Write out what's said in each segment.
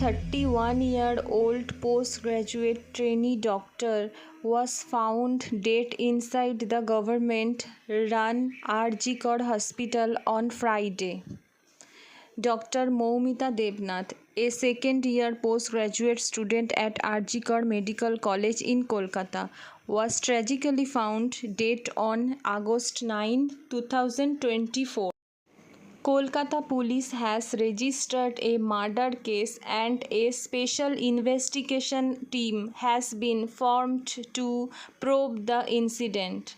31-year-old postgraduate trainee doctor was found dead inside the government-run RG Kar hospital on Friday. Dr. Moumita Debnath, a second-year postgraduate student at RG Kar Medical College in Kolkata, was tragically found dead on August 9, 2024. Kolkata police has registered a murder case and a special investigation team has been formed to probe the incident.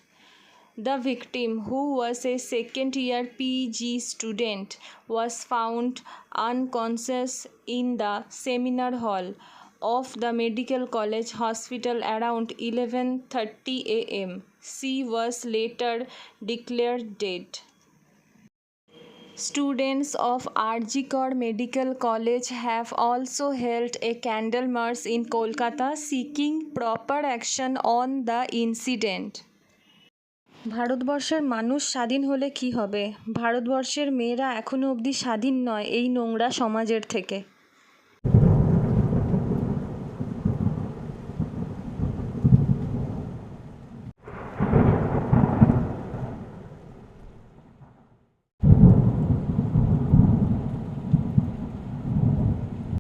The victim, who was a second-year PG student, was found unconscious in the seminar hall of the Medical College Hospital around 11:30 a.m. She was later declared dead. Students of RG Kar Medical College have also held a candle march in Kolkata seeking proper action on the incident. ভারতবর্ষের মানুষ স্বাধীন হলে কী হবে? ভারতবর্ষের মেয়েরা এখনও অবধি স্বাধীন নয় এই নোংরা সমাজের থেকে।